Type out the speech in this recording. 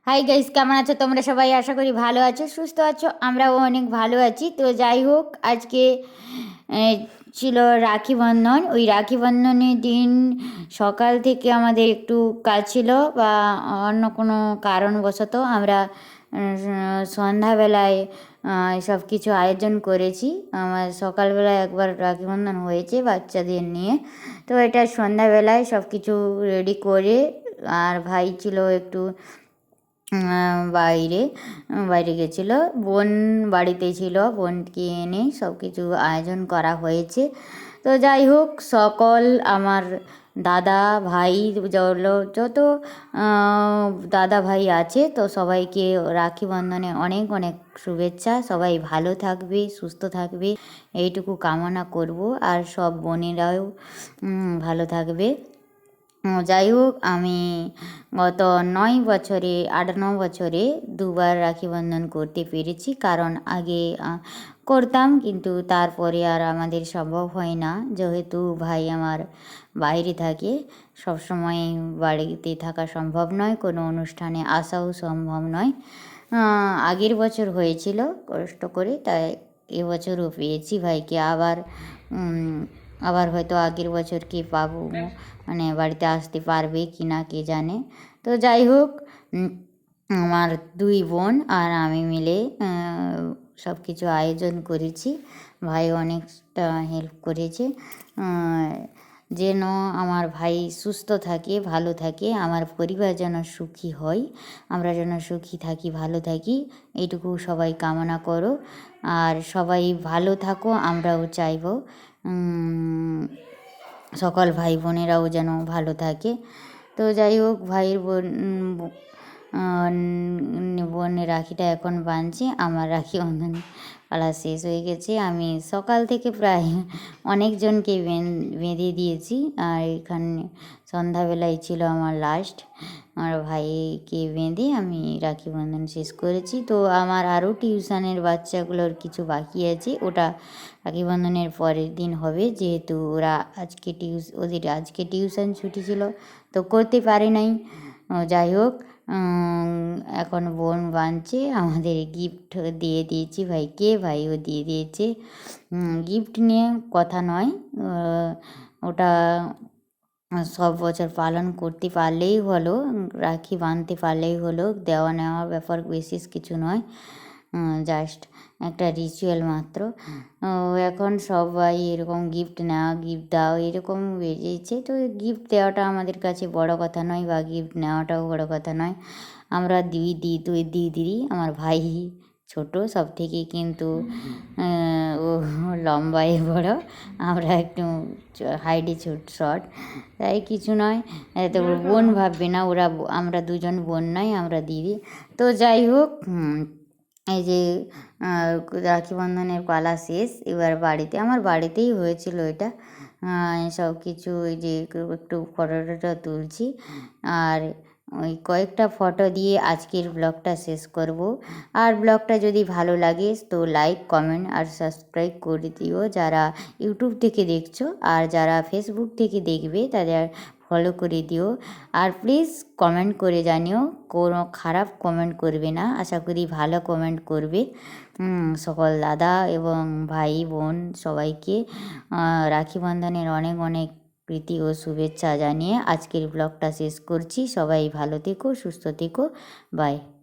Hi guys, কেমন আছো তোমরা সবাই? আশা করি ভালো আছো, সুস্থ আছো। আমরাও অনেক ভালো আছি। তো যাই হোক, আজকে ছিল রাখি বন্ধন। ওই রাখি বন্ধনের দিন সকাল থেকে আমাদের একটু কাজ ছিল বা অন্য কোনো কারণবশত আমরা সন্ধ্যাবেলায় সব কিছু আয়োজন করেছি। আমার সকালবেলায় একবার রাখি বন্ধন হয়েছে বাচ্চাদের নিয়ে। তো এটা সন্ধ্যাবেলায় সব কিছু রেডি করে, আর ভাই ছিল একটু বাইরে বাইরে গেছিলো, বোন বাড়িতে ছিল, বোনকে এনে সব কিছু আয়োজন করা হয়েছে। তো যাই হোক, সকল আমার দাদা ভাই যত দাদা ভাই আছে, তো সবাইকে রাখি বন্ধনে অনেক অনেক শুভেচ্ছা। সবাই ভালো থাকবে, সুস্থ থাকবে, এইটুকু কামনা করব। আর সব বোনেরাও ভালো থাকবে। যাই হোক, আমি গত 8-9 বছরে দুবার রাখি বন্ধন করতে পেরেছি। কারণ আগে করতাম, কিন্তু তারপরে আর আমাদের সম্ভব হয় না, যেহেতু ভাই আমার বাইরে থাকে। সবসময় বাড়িতে থাকা সম্ভব নয়, কোনো অনুষ্ঠানে আসাও সম্ভব নয়। আগের বছর হয়েছিল কষ্ট করে, তাই এবছরও পেয়েছি ভাইকে। আবার হয়তো আগের বছর কে পাবো, মানে বাড়িতে আসতে পারবে কি না কে জানে। তো যাই হোক, আমার 2 বোন আর আমি মিলে সব কিছু আয়োজন করেছি। ভাই অনেকটা হেল্প করেছে, যেন আমার ভাই সুস্থ থাকে, ভালো থাকে, আমার পরিবার যেন সুখী হয়, আমরা যেন সুখী থাকি, ভালো থাকি, এইটুকু সবাই কামনা করো। আর সবাই ভালো থাকো, আমরাও চাইব সকল ভাই বোনেরাও যেন ভালো থাকে। তো যাই হোক, ভাইয়ের বোনের রাখিটা এখন বাঁধছে। আমার রাখি বন্ধন পালা শেষ হয়ে গেছে। আমি সকাল থেকে প্রায় অনেকজনকে বেঁধে দিয়েছি, আর এখানে সন্ধ্যাবেলায় ছিল আমার লাস্ট। আমার ভাইকে বেঁধে আমি রাখি বন্ধন শেষ করেছি। তো আমার আরও টিউশনের বাচ্চাগুলোর কিছু বাকি আছে, ওটা রাখি বন্ধনের পরের দিন হবে, যেহেতু ওরা ওদের আজকে টিউশন ছুটি ছিল, তো করতে পারে নাই। যাই হোক, এখন বোন বাঁধছে, আমাদের গিফট দিয়ে দিয়েছি ভাইকে, ভাইও দিয়ে দিয়েছে। গিফট নিয়ে কথা নয়, ওটা সব বছর পালন করতে পারলেই হলো, রাখি বাঁধতে পারলেই হলো। দেওয়া নেওয়ার ব্যাপার বিশেষ কিছু নয়, জাস্ট একটা রিচুয়াল মাত্র। এখন সবাই এরকম গিফট নেওয়া, গিফট দাও এরকম বেরিয়েছে। তো গিফট দেওয়াটা আমাদের কাছে বড় কথা নয়, বা গিফট নেওয়াটাও বড় কথা নয়। আমরা দুই দিদি, আমার ভাই ছোট সব থেকে, কিন্তু ও লম্বায় বড়, আমরা একটু হাইটে শর্ট, তাই কিছু নয়। তো বোন ভাববে না, আমরা দুজন বোন নয়, আমরা দিদি। তো যাই হোক, এই যে রাখি বন্ধনের পালা শেষ, এবার আমার বাড়িতেই হয়েছিল এটা। সব কিছু ওই যে একটু ফটো টটো তুলছি, আর ওই কয়েকটা ফটো দিয়ে আজকের ব্লগটা শেষ করব। আর ব্লগটা যদি ভালো লাগে তো লাইক, কমেন্ট আর সাবস্ক্রাইব করে দিও যারা ইউটিউব থেকে দেখছো, আর যারা ফেসবুক থেকে দেখবে তাদের ফলো করে দিও। আর প্লিজ কমেন্ট করে জানিও, কোনো খারাপ কমেন্ট করবে না, আশা করি ভালো কমেন্ট করবে। সকল দাদা এবং ভাই বোন সবাইকে রাখি বন্ধনের অনেক অনেক প্রীতি ও শুভেচ্ছা জানিয়ে আজকের ব্লগটা শেষ করছি। সবাই ভালো থেকো, সুস্থ থেকো, বাই।